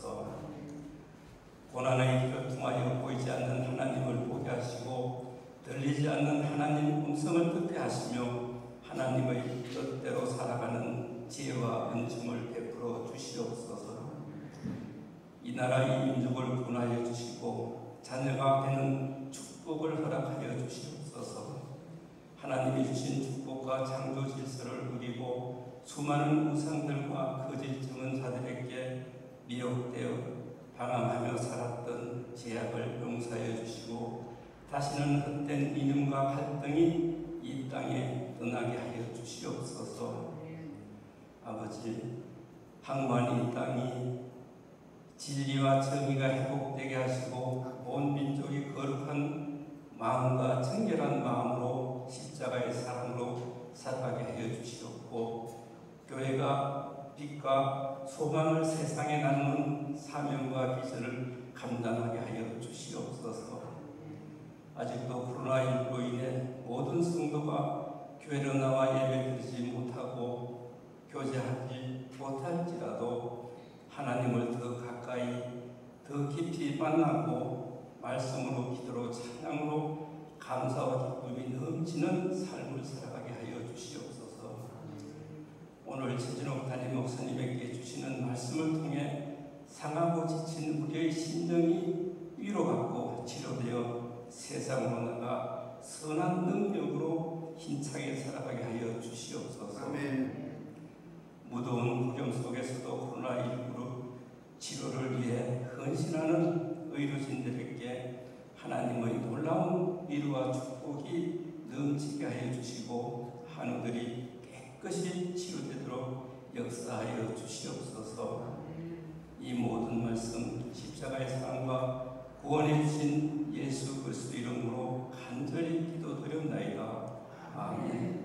주시옵소서. 고난의 길을 통하여 보이지 않는 하나님을 보게 하시고 들리지 않는 하나님 음성을 듣게 하시며 하나님의 뜻대로 살아가는 지혜와 은총을 베풀어 주시옵소서. 이 나라의 민족을 구원하여 주시고 자녀가 되는 축복을 허락하여 주시옵소서. 하나님이 주신 축복과 창조 질서를 누리고 수많은 우상들과 거짓 증언자들에게 미혹되어 방황하며 살았던 죄악을 용서하여 주시고 다시는 헛된 이념과 갈등이 이 땅에 떠나게 하여 주시옵소서. 아버지, 항구한 이 땅이 진리와 정의가 회복되게 하시고 온 민족이 거룩한 마음과 정결한 마음으로 십자가의 사랑으로 살아가게 하여 주시옵고 교회가 빛과 소망을 세상에 나누는 사명과 비전을 감당하게 하여 주시옵소서. 아직도 코로나19로 인해 모든 성도가 교회로 나와 예배드리지 못하고 교제하지 못할지라도 하나님을 더 가까이 더 깊이 만나고 말씀으로 기도로 찬양으로 감사와 기쁨이 넘치는 삶을 살아가게 하여 주시옵소서. 오늘 최진옥 담임 목사님에게 주시는 말씀을 통해 상하고 지친 우리의 심령이 위로받고 치료되어 세상으로 나가 선한 능력으로 힘차게 살아가게 하여 주시옵소서. 아멘. 무더운 구름 속에서도 코로나19로 치료를 위해 헌신하는 의료진들에게 하나님의 놀라운 위로와 축복이 넘치게 하여 주시고 한우들이 깨끗이 치유되도록 역사하여 주시옵소서. 이 모든 말씀 십자가의 사랑과 구원해 주신 예수 그리스도 이름으로 간절히 기도드렸나이다. 아멘.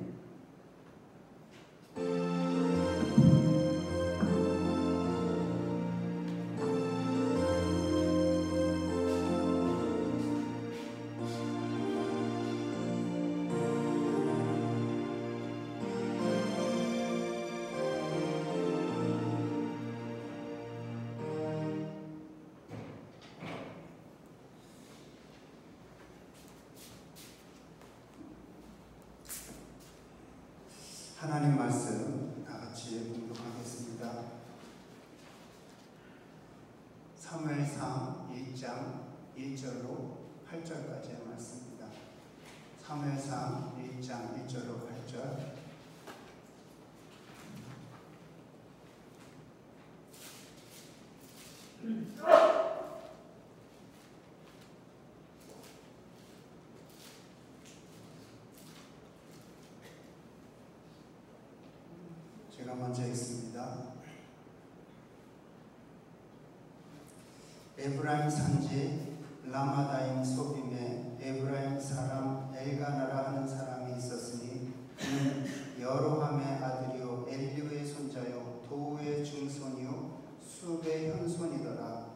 하나님 말씀 다 같이 봉독하겠습니다. 사무엘상 1장 1절로 8절까지의 말씀입니다. 사무엘상 1장 1절로 8절. 제가 먼저 읽습니다. 에브라임 산지 라마다임 소빔에 에브라임 사람 엘가나라 하는 사람이 있었으니 그는 여로함의 아들이요 엘리의 손자요 도우의 증손이요 수의 현손이더라.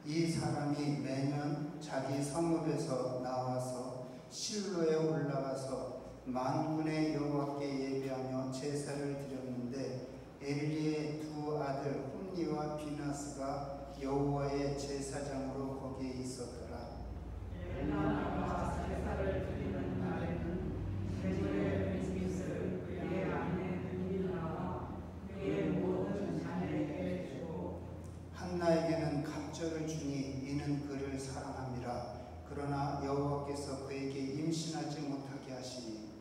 이 사람이 매년 자기 성읍에서 나와서 실로에 올라가서 만군의 여호와께 예배하며 제사를 드렸는데 엘리의 두 아들 홈니와 비나스가 여호와의 제사장으로 거기에 있었더라. 엘리야가 제사를 드리는 날에는 제물의 음식을 그의 아내 은밀나와 그의 모든 자녀에게 주고 한나에게는 갑절을 주니 이는 그를 사랑함이라. 그러나 여호와께서 그에게 임신하지 못하게 하시니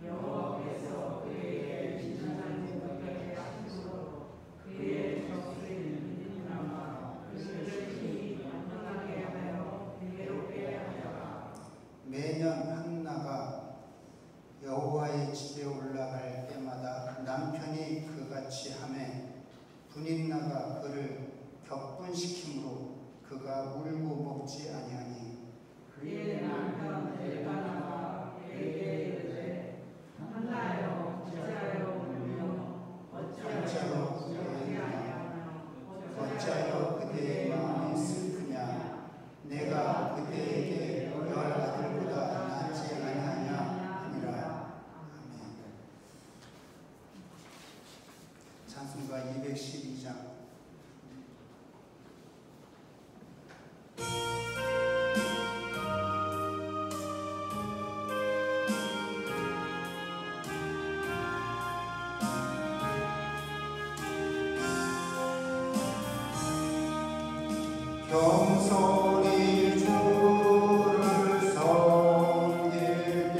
여호와께서 그에게 임신하지 못하게 하심으로 그의 적수인 은밀나와 그를 친히 만나게 하여 괴롭게 하더라. 매년 한나가 여호와의 집에 올라갈 때마다 남편이 그같이 하매 분인나가 그를 격분시키므로 그가 울고 먹지 아니하니 그의 남편 엘가나가 그에게 이르되 한나여 어찌하여 울며 어찌하여 그의 찬송가 212장. 겸손히 주를 섬길 때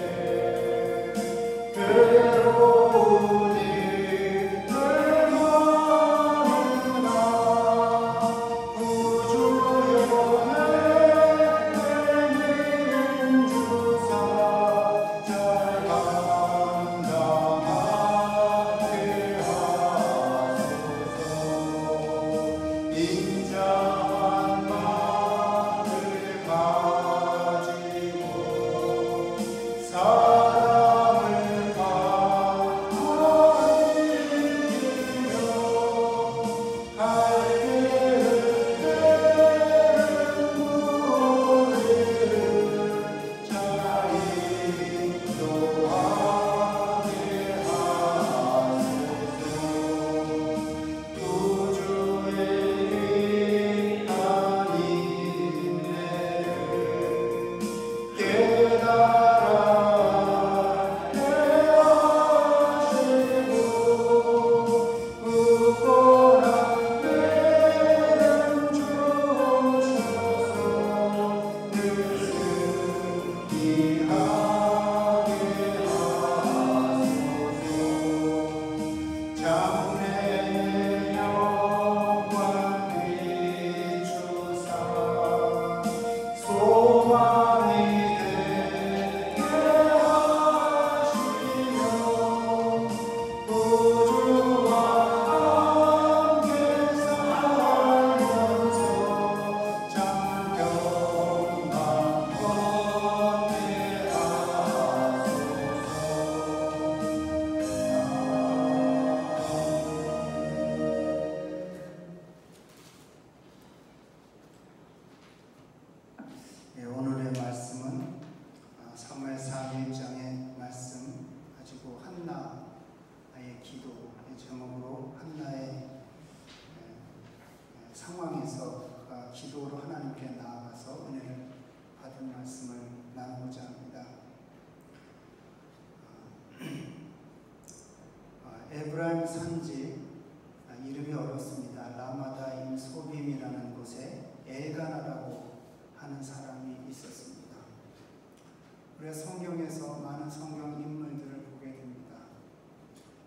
괴로운 일을 모르나 구주 영원의 내민 주사 잘 감당하게 하소서. 인자한 마음을 가지고 사랑을 바꾸어 일으키며 갈게 흐르는 물을 잘 인도하게 하소서. 구주의 인내를 깨달아 해하시고 구원한 때는 주셔서 늘 승리하게 하소서. 장래의 영광 비추사 소망이 되게 하시며 구주와 함께 살면서 장평강 건네하소서. 오늘의 말씀은 사무엘상 1장의 말씀 가지고 한나의 기도의 제목으로 한나의 상황에서 기도로 하나님께 나아가서 은혜를 받은 말씀을 나누고자 합니다. 에브라임 산지 이름이 어렵습니다. 라마다임 소빔이라는 곳에 엘가나라고 하는 사람이 있었습니다. 우리가 성경에서 많은 성경 인물들을 보게 됩니다.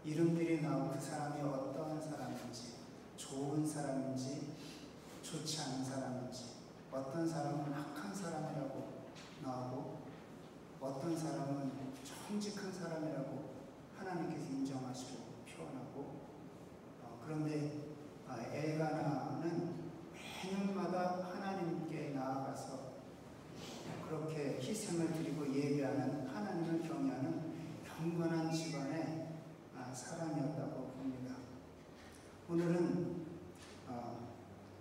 이름들이 나오고 그 사람이 어떤 사람인지, 좋은 사람인지, 좋지 않은 사람인지, 어떤 사람은 악한 사람이라고 나오고 어떤 사람은 정직한 사람이라고 하나님께서 인정하시고 표현하고 그런데 엘가나는 매년마다 하나님께 나아가서 그렇게 희생을 드리고 예배하는 하나님을 경외하는 경건한 집안의 사람이었다고 봅니다. 오늘은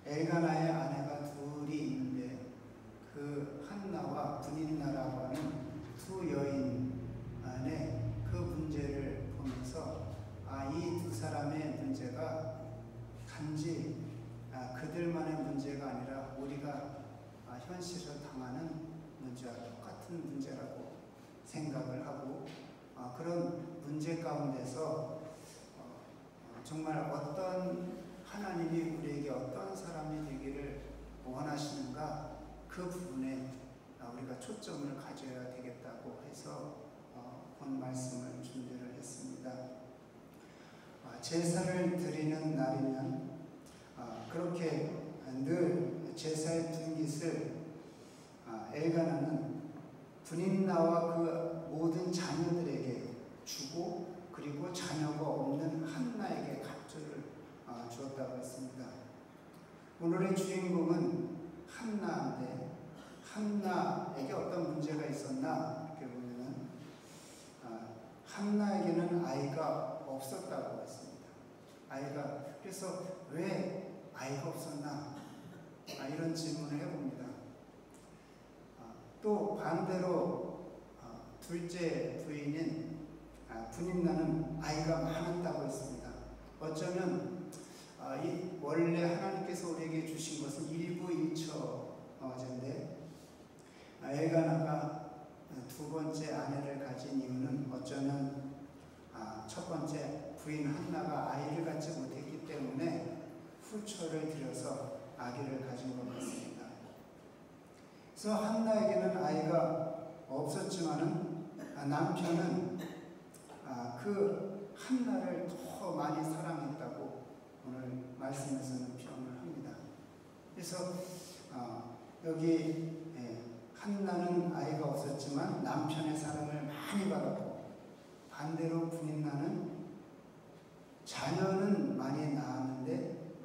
엘가나의 아내가 둘이 있는데 그 한나와 분인나라고 하는 두 여인의 그 문제를 보면서 이 두 사람의 문제가 단지 그들만의 문제가 아니라 우리가 현실에서 당하는 문제와 똑같은 문제라고 생각을 하고 그런 문제 가운데서 정말 어떤 하나님이 우리에게 어떤 사람이 되기를 원하시는가 그 부분에 우리가 초점을 가져야 되겠다고 해서 본 말씀을 준비를 했습니다. 제사를 드리는 날이면 그렇게 늘 제사의 분깃을 엘가나는 분인나와 그 모든 자녀들에게 주고 그리고 자녀가 없는 한나에게 갑주를 주었다고 했습니다. 오늘의 주인공은 한나인데 한나에게 어떤 문제가 있었나 이렇게 보면은 한나에게는 아이가 없었다고 했습니다. 그래서 왜 아이가 없었나 이런 질문을 해봅니다. 또 반대로 둘째 부인인 분인나는 아이가 많았다고 했습니다. 어쩌면 부인 한나가 아이를 갖지 못했기 때문에 후처를 들여서 아기를 가진 것 같습니다. 그래서 한나에게는 아이가 없었지만은 남편은 그 한나를 더 많이 사랑했다고 오늘 말씀에서는 표현을 합니다. 그래서 여기 한나는 아이가 없었지만 남편의 사랑을 많이 받았고, 반대로 분인나는 자녀는 많이 낳았는데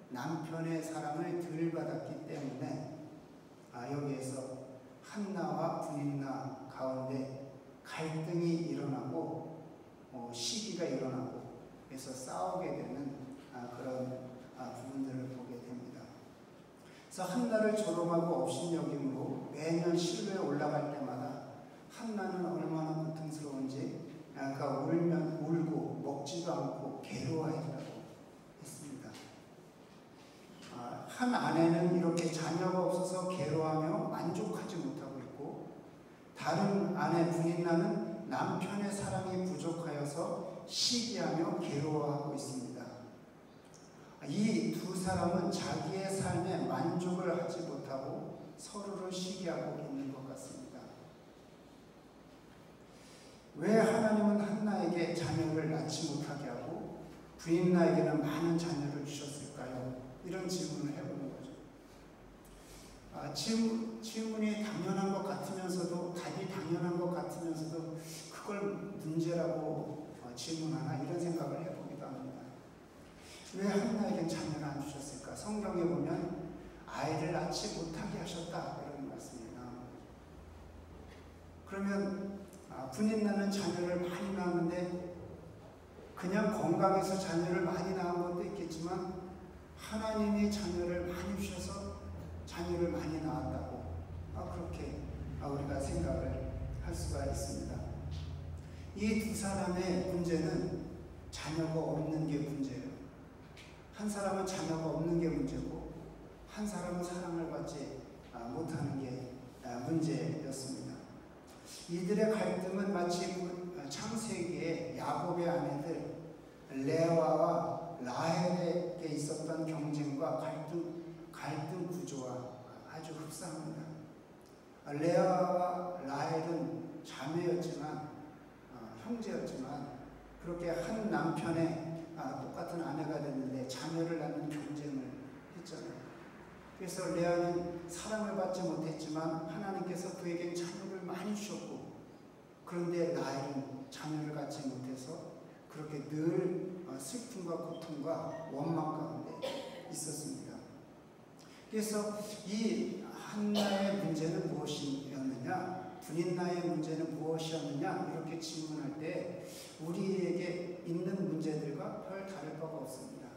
남편의 사랑을 덜 받았기 때문에 여기에서 한나와 분인나 가운데 갈등이 일어나고 시기가 일어나고, 그래서 싸우게 되는 그런 부분들을 보게 됩니다. 그래서 한나를 조롱하고 업신여김으로 매년 실로에 올라갈 때마다 한나는 얼마나 고통스러운지 그가 울면 울고 먹지도 않고 괴로워하더라고 했습니다. 한 아내는 이렇게 자녀가 없어서 괴로워하며 만족하지 못하고 있고, 다른 아내 분인나는 남편의 사랑이 부족하여서 시기하며 괴로워하고 있습니다. 이 두 사람은 자기의 삶에 만족을 하지 못하고 서로를 시기하고 있는 것 같습니다. 왜 하나님은 한나에게 자녀를 낳지 못하게 하고 부인나에게는 많은 자녀를 주셨을까요? 이런 질문을 해보는 거죠. 질문이 당연한 것 같으면서도, 답이 당연한 것 같으면서도 그걸 문제라고 질문하나, 이런 생각을 해보기도 합니다. 왜 한나에겐 자녀를 안 주셨을까? 성경에 보면 아이를 낳지 못하게 하셨다, 이런 말씀이 나옵니다. 그러면 분인나는 자녀를 많이 낳았는데 그냥 건강해서 자녀를 많이 낳은 것도 있겠지만 하나님이 자녀를 많이 주셔서 자녀를 많이 낳았다고 그렇게 우리가 생각을 할 수가 있습니다. 이 두 사람의 문제는 자녀가 없는 게 문제예요. 한 사람은 자녀가 없는 게 문제고, 한 사람은 사랑을 받지 못하는 게 문제였습니다. 이들의 갈등은 마치 창세기에 야곱의 아내들 레아와 라헬에게 있었던 경쟁과 갈등 구조와 아주 흡사합니다. 레아와 라헬은 자매였지만, 형제였지만 그렇게 한 남편의 똑같은 아내가 됐는데 자녀를 낳는 경쟁을 했잖아요. 그래서 레아는 사랑을 받지 못했지만 하나님께서 그에겐 자녀를 많이 주셨고, 그런데 라헬은 자녀를 갖지 못해서 그렇게 늘 슬픔과 고통과 원망 가운데 있었습니다. 그래서 이 한나의 문제는 무엇이었느냐, 분인나의 문제는 무엇이었느냐, 이렇게 질문할 때 우리에게 있는 문제들과 별 다를 바가 없습니다.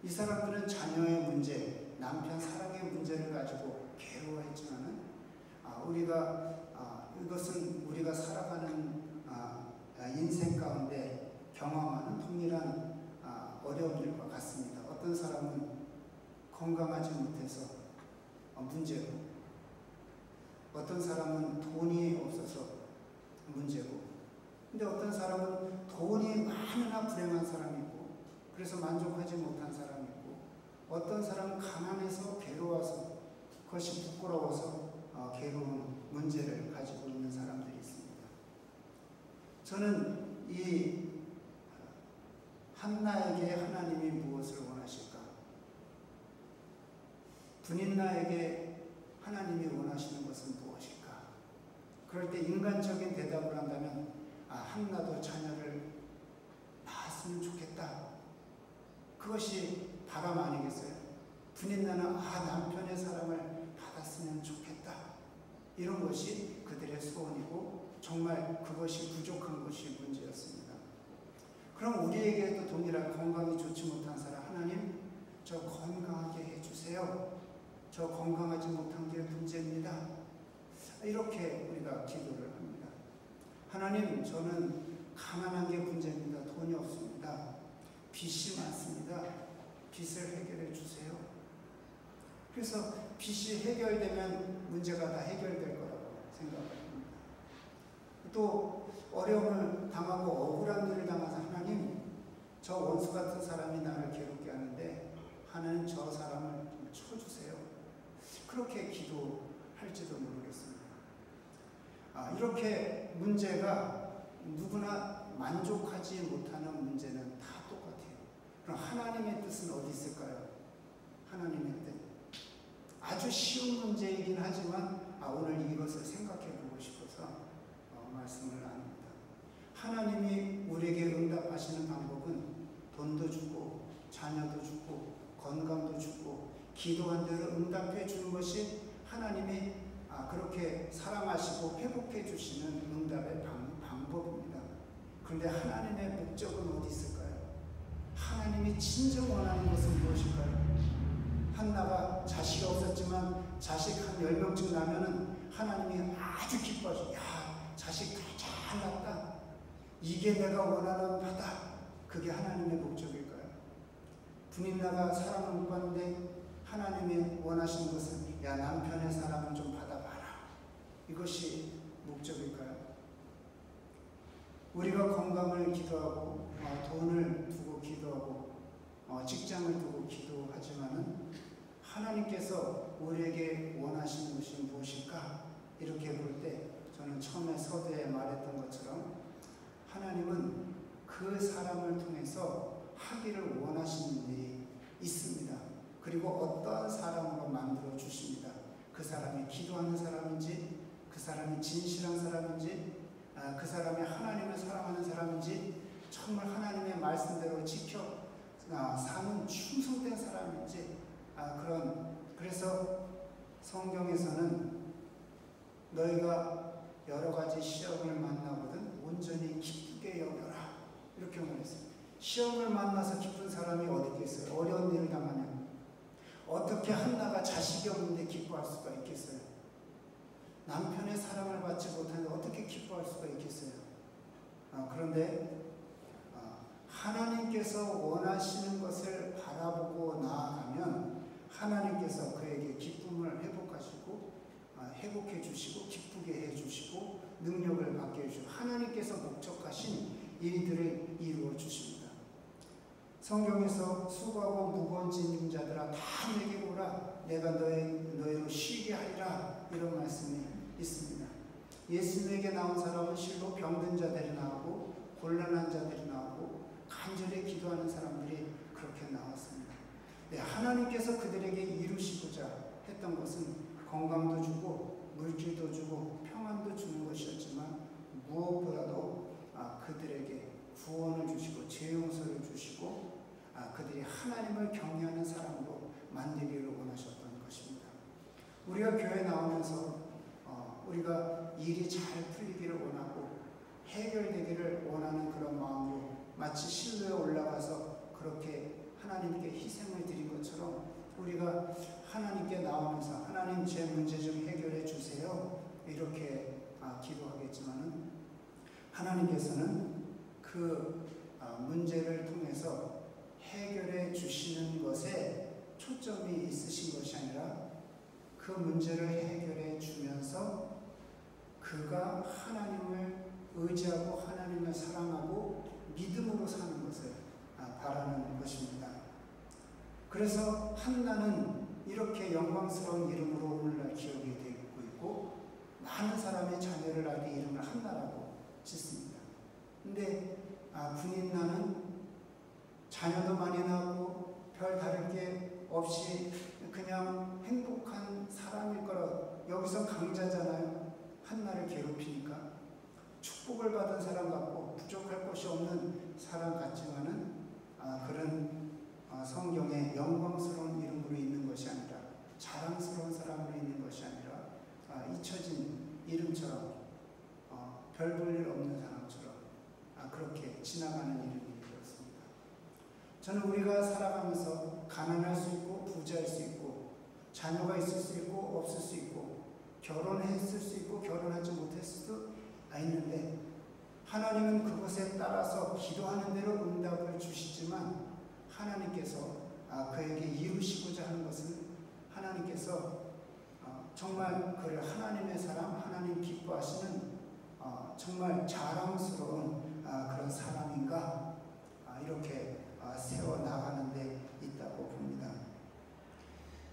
이 사람들은 자녀의 문제, 남편 사랑의 문제를 가지고 괴로워했지만은 우리가 이것은 우리가 살아가는 인생 가운데 경험하는 동일한 어려움들과 같습니다. 어떤 사람은 건강하지 못해서 문제고, 어떤 사람은 돈이 없어서 문제고, 근데 어떤 사람은 돈이 많으나 불행한 사람이 있고 그래서 만족하지 못한 사람이 있고, 어떤 사람은 가난해서 괴로워서 그것이 부끄러워서 괴로운 문제를 가지고 있는 사람들이 있습니다. 저는 이 한나에게 하나님이 무엇을 원하실까? 분인나에게 하나님이 원하시는 것은 무엇일까? 그럴 때 인간적인 대답을 한다면 한나도 자녀를 낳았으면 좋겠다. 그것이 바람 아니겠어요? 분인나는 남편의 사랑을 받았으면 좋겠다. 이런 것이 그들의 소원이고 정말 그것이 부족한 것이 문제였습니다. 그럼 우리에게도 동일한 건강이 좋지 못한 사람, 하나님 저 건강하게 해주세요. 저 건강하지 못한 게 문제입니다. 이렇게 우리가 기도를 합니다. 하나님, 저는 가난한 게 문제입니다. 돈이 없습니다. 빚이 많습니다. 빚을 해결해 주세요. 그래서 빚이 해결되면 문제가 다 해결될 거라고 생각합니다. 또 어려움을 당하고 억울한 일을 당해서 하나님, 저 원수 같은 사람이 나를 괴롭게 하는데 하나님 저 사람을 좀 쳐주세요. 그렇게 기도할지도 모르겠습니다. 이렇게 문제가 누구나 만족하지 못하는 문제는 다 똑같아요. 그럼 하나님의 뜻은 어디 있을까요? 하나님의 뜻. 아주 쉬운 문제이긴 하지만 오늘 이것을 생각해 보고 싶어서 말씀을 나눕니다. 하나님이 우리에게 응답하시는 방법은 돈도 주고 자녀도 주고 건강도 주고 기도한 대로 응답해 주는 것이 하나님이 그렇게 사랑하시고 회복해 주시는 응답의 방법입니다. 그런데 하나님의 목적은 어디 있을까요? 하나님이 진정 원하는 것은 무엇일까요? 한나가 자식이 없었지만 자식 한 10명쯤 나면은 하나님이 아주 기뻐하셔. 야, 자식 잘 낳았다. 이게 내가 원하는 바다. 그게 하나님의 목적일까요? 분인나가 사랑을 못 받는데 하나님이 원하시는 것은 야, 남편의 사랑을 좀 받아봐라. 이것이 목적일까요? 우리가 건강을 기도하고 돈을 두고 기도하고 직장을 두고 기도하지만은 하나님께서 우리에게 원하시는 것이 무엇일까? 이렇게 볼 때 저는 처음에 서두에 말했던 것처럼 하나님은 그 사람을 통해서 하기를 원하시는 일이 있습니다. 그리고 어떠한 사람으로 만들어 주십니다. 그 사람이 기도하는 사람인지, 그 사람이 진실한 사람인지, 그 사람이 하나님을 사랑하는 사람인지, 정말 하나님의 말씀대로 지켜 사는 충성된 사람인지, 그래서 성경에서는 너희가 여러 가지 시험을 만나거든 온전히 기쁘게 여겨라 이렇게 말했어요. 시험을 만나서 기쁜 사람이 어디 있겠어요? 어려운 일을 당하면 어떻게 한나가 자식이 없는데 기뻐할 수가 있겠어요? 남편의 사랑을 받지 못하는데 어떻게 기뻐할 수가 있겠어요? 그런데 하나님께서 원하시는 것을 바라보고 나아가면 하나님께서 그에게 기쁨을 회복해 주시고 기쁘게 해 주시고 능력을 받게 해주시고 하나님께서 목적하신 일들을 이루어 주십니다. 성경에서 수고하고 무거운 짐진 자들아 다 내게로 오라 내가 너희로 쉬게 하리라 이런 말씀이 있습니다. 예수님에게 나온 사람은 실로 병든 자들이 나오고 곤란한 자들이 나오고 간절히 기도하는 사람들이 그렇게 나왔습니다. 하나님께서 그들에게 이루시고자 했던 것은 건강도 주고 물질도 주고 평안도 주는 것이었지만 무엇보다도 그들에게 구원을 주시고 죄 용서를 주시고 그들이 하나님을 경외하는 사람으로 만들기를 원하셨던 것입니다. 우리가 교회 나오면서 우리가 일이 잘 풀리기를 원하고 해결되기를 원하는 그런 마음으로 마치 실로에 올라가서 그렇게 하나님께 희생을 드린 것처럼 우리가 하나님께 나오면서 하나님 제 문제 좀 해결해 주세요 이렇게 기도하겠지만은 하나님께서는 그 문제를 통해서 해결해 주시는 것에 초점이 있으신 것이 아니라 그 문제를 해결해 주면서 그가 하나님을 의지하고 하나님을 사랑하고 믿음으로 사는 것을 바라는 것입니다. 그래서 한나는 이렇게 영광스러운 이름으로 오늘날 기억이 되고 있고 많은 사람의 자녀를 낳게 이름을 한나라고 짓습니다. 근데 분인나는 자녀도 많이 낳고 별 다를 게 없이 그냥 행복한 사람일 거라. 여기서 강자잖아요. 한나를 괴롭히니까 축복을 받은 사람 같고 부족할 것이 없는 사람 같지만은 그런 성경에 영광스러운 이름으로 있는 것이 아니라 자랑스러운 사람으로 있는 것이 아니라 잊혀진 이름처럼 별 볼 일 없는 사람처럼 그렇게 지나가는 이름이 되었습니다. 저는 우리가 살아가면서 가난할 수 있고 부자일 수 있고 자녀가 있을 수 있고 없을 수 있고 결혼했을 수 있고 결혼하지 못했을 수도 있는데 하나님은 그것에 따라서 기도하는 대로 응답을 주시지만 하나님께서 그에게 이루시고자 하는 것은 하나님께서 정말 그를 하나님의 사람, 하나님 기뻐하시는 정말 자랑스러운 그런 사람인가 이렇게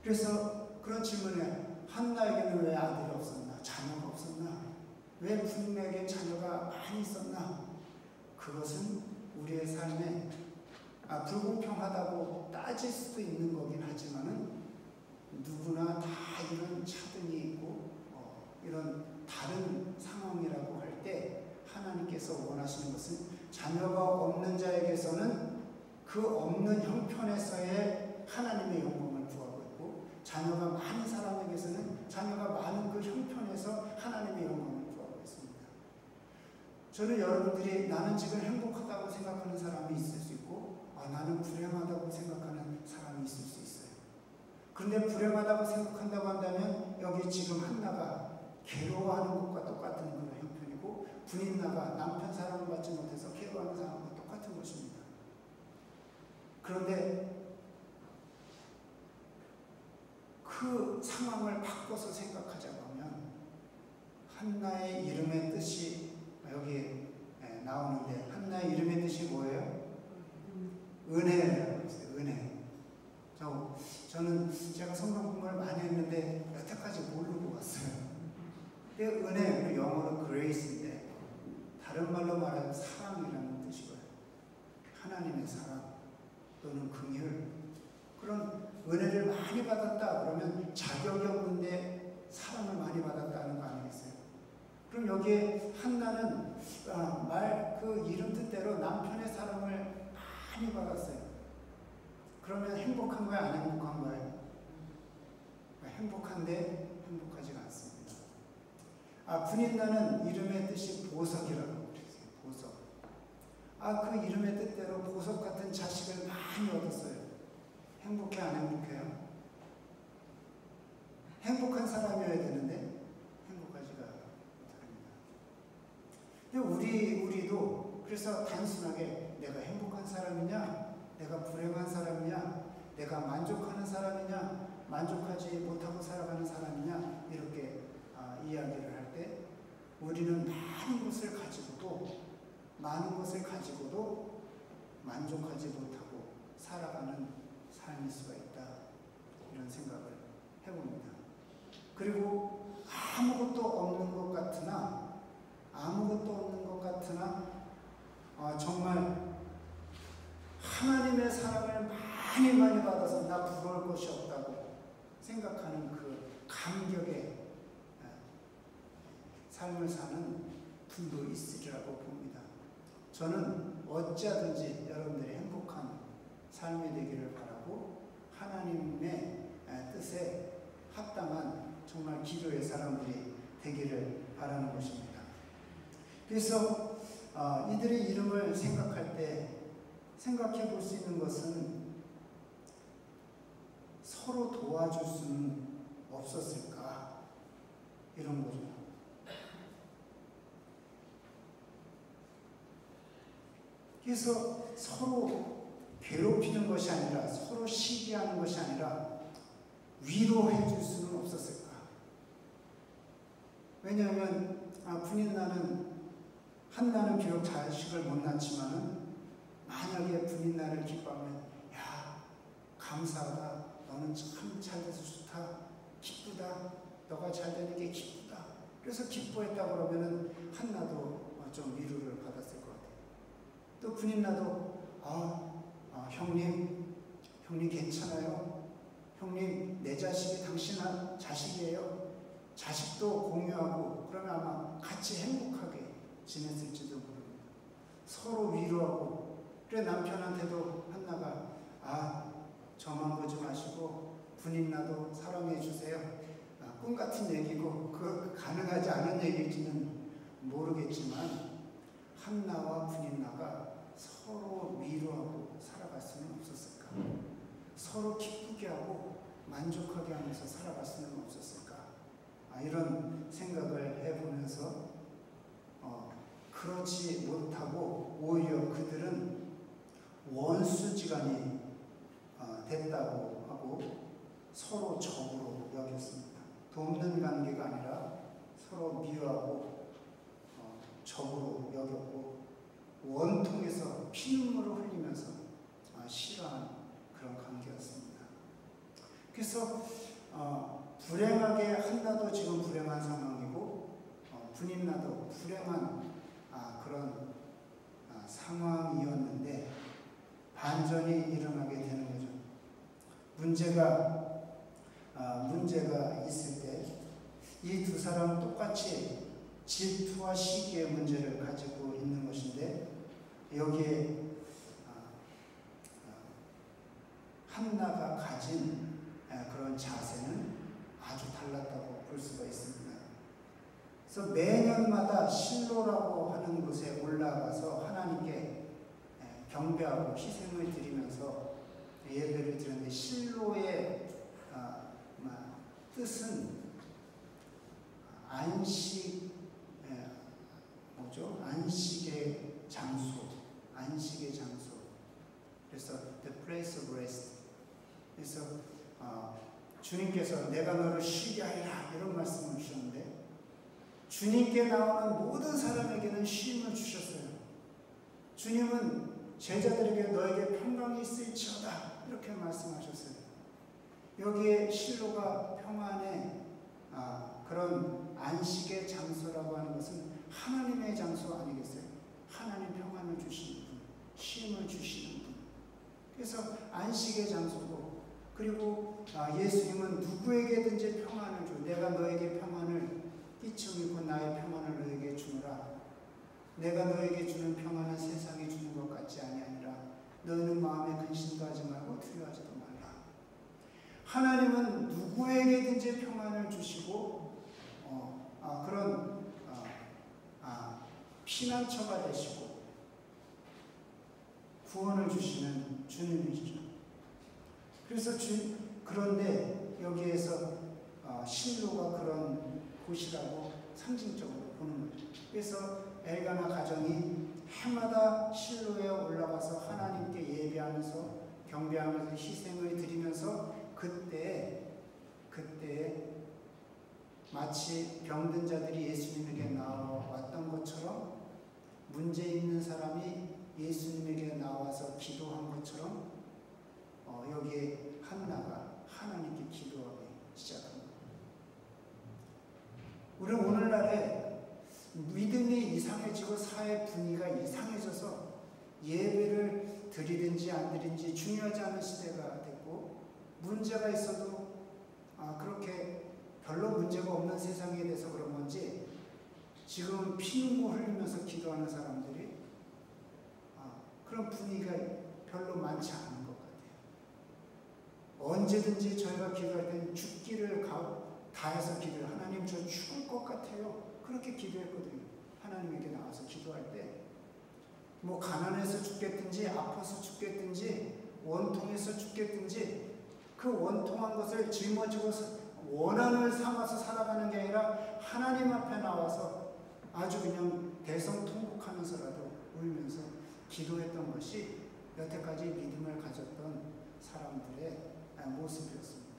그래서 그런 질문에 한나에게는 왜 아들이 없었나? 자녀가 없었나? 왜 부인에게 자녀가 많이 있었나? 그것은 우리의 삶에 불공평하다고 따질 수도 있는 거긴 하지만은 누구나 다 이런 차등이 있고 이런 다른 상황이라고 할 때 하나님께서 원하시는 것은 자녀가 없는 자에게서는 그 없는 형편에서의 하나님의 영광을 구하고 있고, 자녀가 많은 사람에게서는 자녀가 많은 그 형편에서 하나님의 영광을 구하고 있습니다. 저는 여러분들이 나는 지금 행복하다고 생각하는 사람이 있을 수 있고 나는 불행하다고 생각하는 사람이 있을 수 있어요. 그런데 불행하다고 생각한다고 한다면 여기 지금 한나가 괴로워하는 것과 똑같은 그런 형편이고, 분인나가 남편 사랑을 받지 못해서 괴로워하는 상황과 똑같은 것입니다. 그런데 그 상황을 바꿔서 생각하자고 하면 한나의 이름의 뜻이 여기 나오는데, 한나의 이름의 뜻이 뭐예요? 은혜라고 했어요. 은혜. 저는 제가 성경 공부를 많이 했는데 여태까지 모르고 왔어요. 근데 은혜, 영어로 grace인데 다른 말로 말하면 사랑이라는 뜻이고요. 하나님의 사랑 또는 긍휼, 그런 은혜를 많이 받았다 그러면 자격이 없는데 사랑을 많이 받았다는 거 아니겠어요? 그럼 여기에 한나는 그 이름 뜻대로 남편의 사랑을 많이 받았어요. 그러면 행복한 거야, 안 행복한 거예요? 행복한데 행복하지가 않습니다. 분인나는 이름의 뜻이 보석이라고 그랬어요. 보석. 그 이름의 뜻대로 보석 같은 자식을 많이 얻었어요. 행복해, 안 행복해요? 행복한 사람이어야 되는데 행복하지가 못합니다. 근데 우리도 그래서 단순하게 내가 행복한 사람이냐, 내가 불행한 사람이냐, 내가 만족하는 사람이냐, 만족하지 못하고 살아가는 사람이냐, 이렇게 이야기를 할 때 우리는 많은 것을 가지고도 만족하지 못하고 살아가는 삶일 수가 있다, 이런 생각을 해봅니다. 그리고 아무것도 없는 것 같으나 정말 하나님의 사랑을 많이 받아서 나 부러울 것이 없다고 생각하는 그 감격의 삶을 사는 분도 있으리라고 봅니다. 저는 어찌하든지 여러분들이 행복한 삶이 되기를 바라고 하나님의 뜻에 합당한 정말 기도의 사람들이 되기를 바라는 것입니다. 그래서 이들의 이름을 생각할 때 생각해 볼 수 있는 것은 서로 도와줄 수는 없었을까, 이런 거죠. 그래서 서로 괴롭히는 것이 아니라, 서로 시기하는 것이 아니라 위로해 줄 수는 없었을까. 왜냐하면 한나는 비록 자식을 못 낳지만은 만약에 분인나를 기뻐하면, 야, 감사하다, 너는 참 잘돼서 좋다, 기쁘다, 너가 잘되는 게 기쁘다. 그래서 기뻐했다 그러면은 한나도 좀 위로를 받았을 것 같아요. 또 분인나도 형님 괜찮아요? 형님 내 자식이 당신 자식이에요? 자식도 공유하고 그러면 아마 같이 행복하게 지냈을지도 모릅니다. 서로 위로하고, 그래 남편한테도 한나가 저만 보지 마시고 분인나도 사랑해 주세요. 꿈 같은 얘기고 그 가능하지 않은 얘기일지는 모르겠지만 한나와 분인나가 서로 위로하고 살아갈 수는 없었을까? 서로 기쁘게 하고 만족하게 하면서 살아갈 수는 없었을까? 이런 생각을 해보면서 그렇지 못하고 오히려 그들은 원수지간이 됐다고 하고 서로 적으로 여겼습니다. 돕는 관계가 아니라 서로 미워하고 적으로 여겼고 원통에서 피눈물을 흘리면서 싫어하는 그런 관계였습니다. 그래서 불행하게 한나도 지금 불행한 상황이고 분인나도 불행한 그런 상황이었는데 반전이 일어나게 되는 거죠. 문제가 있을 때 이 두 사람은 똑같이 질투와 시기의 문제를 가지고 있는 것인데 여기에 한나가 가진 그런 자세는 아주 달랐다고 볼 수가 있습니다. 그래서 매년마다 실로라고 하는 곳에 올라가서 하나님께 경배하고 희생을 드리면서 예배를 드리는데 실로의 뜻은 안식의 장소. 그래서 the place of rest. 그래서 주님께서 내가 너를 쉬게 하리라 이런 말씀을 주셨는데 주님께 나오는 모든 사람에게는 쉼을 주셨어요. 주님은 제자들에게 너에게 평강이 있을지어다 이렇게 말씀하셨어요. 여기에 실로가 평안의 그런 안식의 장소라고 하는 것은 하나님의 장소 아니겠어요? 하나님 평안을 주시는 분, 쉼을 주시는 분. 그래서 안식의 장소고 그리고 예수님은 누구에게든지 평안을 줘. 내가 너에게 평안을 끼쳐주고 나의 평안을 너에게 주노라. 내가 너에게 주는 평안은 세상에 주는 것 같지 아니하니라. 너는 마음에 근심도 하지 말고 두려워하지도 말라. 하나님은 누구에게든지 평안을 주시고 그런 피난처가 되시고 구원을 주시는 주님이시죠. 그래서 그런데 여기에서 실로가 그런 곳이라고 상징적으로 보는 거죠. 그래서 엘가나 가정이 해마다 실로에 올라가서 하나님께 예배하면서 경배하면서 희생을 드리면서 그때 마치 병든 자들이 예수님에게 나왔던 것처럼 문제 있는 사람이 예수님에게 나와서 기도한 것처럼 여기에 한나가 하나님께 기도하기 시작합니다. 우리는 오늘날에 믿음이 이상해지고 사회 분위기가 이상해져서 예배를 드리든지 안 드리든지 중요하지 않은 시대가 됐고 문제가 있어도 그렇게 별로 문제가 없는 세상에 대해서 그런 건지 지금 피눈물 흘리면서 기도하는 사람들이 그런 분위기가 별로 많지 않은 것 같아요. 언제든지 저희가 기도할 때는 죽기를 다해서 기도해요. 하나님 저 죽을 것 같아요. 그렇게 기도했거든요. 하나님에게 나와서 기도할 때 뭐 가난해서 죽겠든지 아파서 죽겠든지 원통해서 죽겠든지 그 원통한 것을 짊어지고 원한을 삼아서 살아가는 게 아니라 하나님 앞에 나와서 아주 그냥 대성통곡하면서라도 울면서 기도했던 것이 여태까지 믿음을 가졌던 사람들의 모습이었습니다.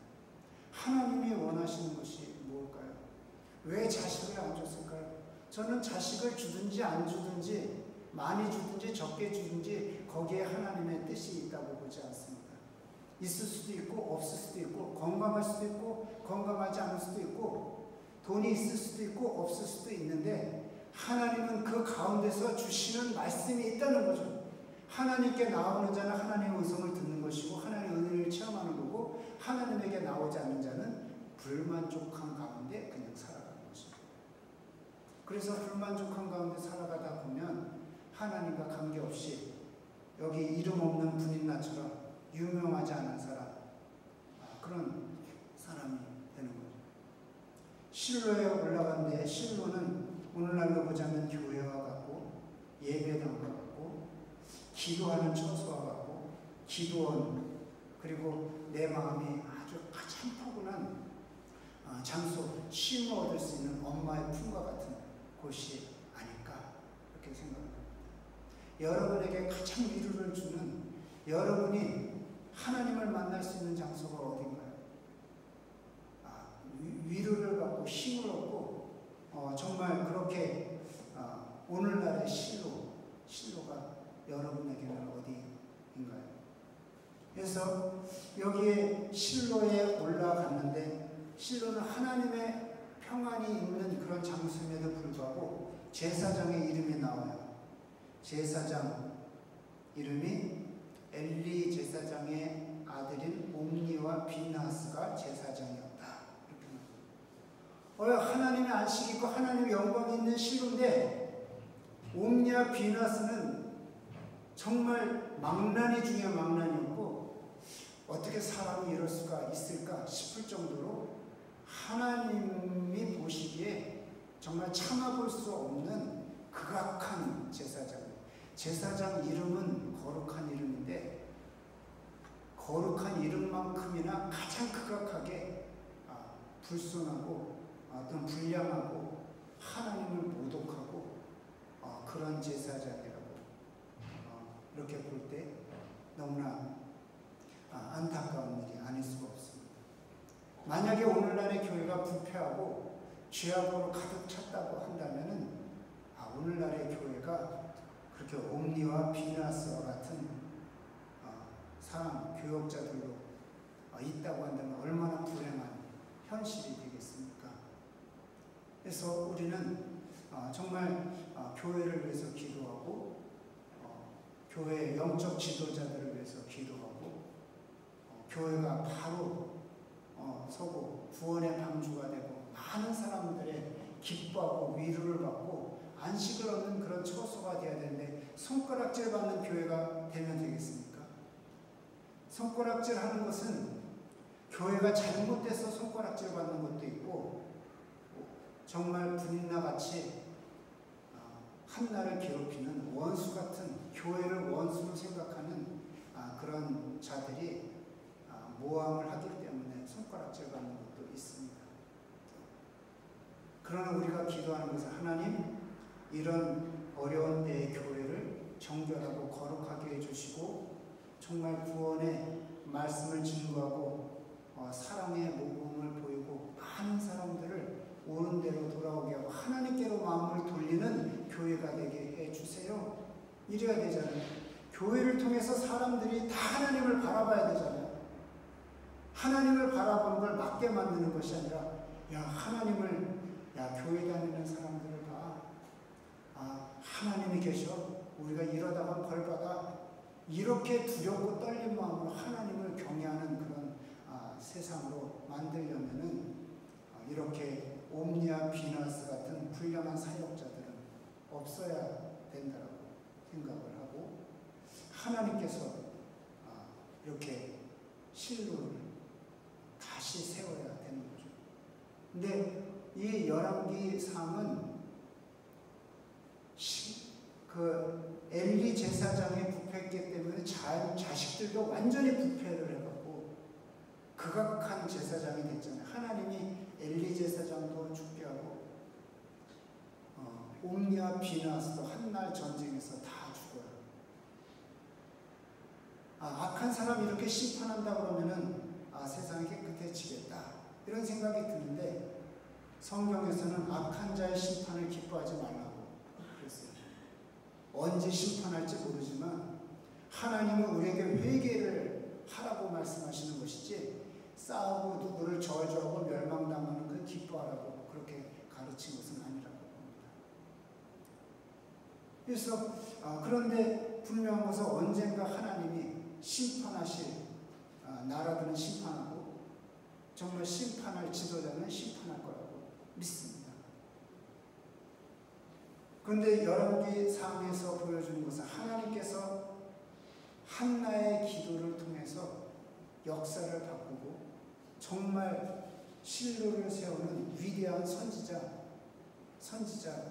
하나님이 원하시는 것이 무엇일까요? 왜 자식을 안 줬을까요? 저는 자식을 주든지 안 주든지 많이 주든지 적게 주든지 거기에 하나님의 뜻이 있다고 보지 않습니다. 있을 수도 있고 없을 수도 있고 건강할 수도 있고 건강하지 않을 수도 있고 돈이 있을 수도 있고 없을 수도 있는데 하나님은 그 가운데서 주시는 말씀이 있다는 거죠. 하나님께 나오는 자는 하나님의 음성을 듣는 것이고 하나님의 은혜를 체험하는 거고 하나님에게 나오지 않는 자는 불만족한 가운데 그냥 살아가는 것입니다. 그래서 불만족한 가운데 살아가다 보면 하나님과 관계없이 여기 이름 없는 분인나처럼 유명하지 않은 사람 그런 사람이 되는 거죠. 실로에 올라갔는데 실로는 오늘날로 보자면 교회와 같고 예배당과 같고 기도하는 처소와 같고 기도원 그리고 내 마음이 아주 가장 포근한 장소 쉼을 얻을 수 있는 엄마의 품과 같은 곳이 아닐까 이렇게 생각합니다. 여러분에게 가장 위로를 주는 여러분이 하나님을 만날 수 있는 장소가 어딘가요? 위로를 받고 힘을 얻고 정말 그렇게 오늘날의 실로가 여러분에게는 어디인가요? 그래서 여기에 실로에 올라갔는데 실로는 하나님의 평안이 있는 그런 장소임에도 불구하고 제사장의 이름이 나와요. 제사장 이름이 엘리 제사장의 아들인 옴니와 비나스가 제사장이었다. 이렇게 나와요. 하나님의 안식이 있고 하나님의 영광이 있는 실로인데 옴니와 비나스는 정말 망나니 중에 망나니였고 어떻게 사람이 이럴 수가 있을까 싶을 정도로 하나님이 보시기에 정말 참아볼 수 없는 극악한 제사장. 제사장 이름은 거룩한 이름인데 거룩한 이름만큼이나 가장 극악하게 불순하고 어떤 불량하고 하나님을 모독하고 그런 제사장이라고 이렇게 볼 때 너무나 안타까운 일이 아닐 수가 없습니다. 만약에 오늘날의 교회가 부패하고 죄악으로 가득 찼다고 한다면은 오늘날의 교회가 그렇게 옴니와 비나스와 같은 사람, 교역자들로 있다고 한다면 얼마나 불행한 현실이 되겠습니까? 그래서 우리는 정말 교회를 위해서 기도하고 교회의 영적 지도자들을 위해서 기도하고 교회가 바로 서고 구원의 방주가 되고 많은 사람들의 기뻐하고 위로를 받고 안식을 얻는 그런 처소가 되어야 되는데 손가락질 받는 교회가 되면 되겠습니까? 손가락질 하는 것은 교회가 잘못돼서 손가락질 받는 것도 있고 정말 분인나 같이 한나를 괴롭히는 원수 같은 교회를 원수로 생각하는 그런 자들이 모함을 하기 때문에 손가락질 받는 것도 있습니다. 그러나 우리가 기도하는 것은 하나님 이런 어려운 때의 교회를 정결하고 거룩하게 해주시고 정말 구원의 말씀을 증거하고 사랑의 모범을 보이고 많은 사람들을 옳은 대로 돌아오게 하고 하나님께로 마음을 돌리는 교회가 되게 해주세요. 이래야 되잖아요. 교회를 통해서 사람들이 다 하나님을 바라봐야 되잖아요. 하나님을 바라보는 걸 맞게 만드는 것이 아니라 하나님을 교회 다니는 사람들을 봐. 하나님이 계셔. 우리가 이러다가 벌받아. 이렇게 두렵고 떨린 마음으로 하나님을 경외하는 그런 세상으로 만들려면은 이렇게 옴니와 비나스 같은 불량한 사역자들은 없어야 된다고 생각을 하고 하나님께서 이렇게 실로를 다시 세워야 되는 거죠. 근데 이 열왕기상은 그 엘리 제사장의 부패했기 때문에 자식들도 완전히 부패를 해갖고 극악한 제사장이 됐잖아요. 하나님이 엘리 제사장도 죽게 하고 옴니와 비나스도 한날 전쟁에서 다 죽어요. 악한 사람이 이렇게 심판한다 그러면은 세상이 깨끗해지겠다 이런 생각이 드는데 성경에서는 악한 자의 심판을 기뻐하지 말라고 그랬어요. 언제 심판할지 모르지만 하나님은 우리에게 회개를 하라고 말씀하시는 것이지 싸우고 누구를 저주하고 멸망당하는 그 기뻐하라고 그렇게 가르친 것은 아니라고 봅니다. 그래서 그런데 분명한 것은 언젠가 하나님이 심판하실 나라들은 심판하고 정말 심판할 지도자는 심판할 거라고 믿습니다. 그런데 열왕기상에서 보여주는 것은 하나님께서 한나의 기도를 통해서 역사를 바꾸고 정말 실로를 세우는 위대한 선지자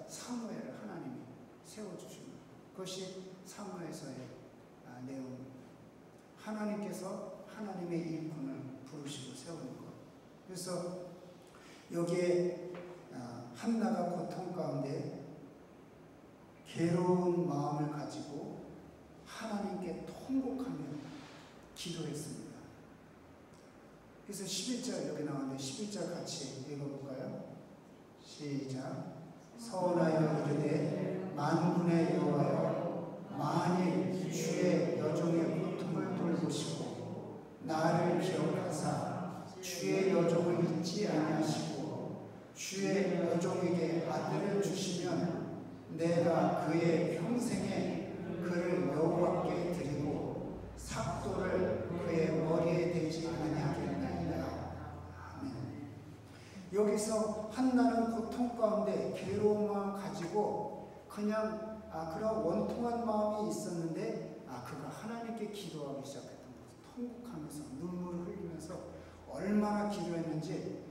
사무엘을 하나님이 세워주시는 그것이 사무엘서의 내용입니다. 하나님께서 하나님의 일꾼을 부르시고 세우는 것. 그래서 여기에 한나가 고통 가운데 괴로운 마음을 가지고 하나님께 통곡하며 기도했습니다. 그래서 11절 여기 나오는데 11절 같이 읽어볼까요? 시작. 서원하여 이르되 만군의 여호와여 만일 주의 여종의 고통을 돌보시고 나를 기억하사 주의 여종을 잊지 아니하시고 여기서 한나는 고통 가운데 괴로운 마음 가지고 그냥 그런 원통한 마음이 있었는데 그가 하나님께 기도하기 시작했던 거죠. 통곡하면서 눈물을 흘리면서 얼마나 기도했는지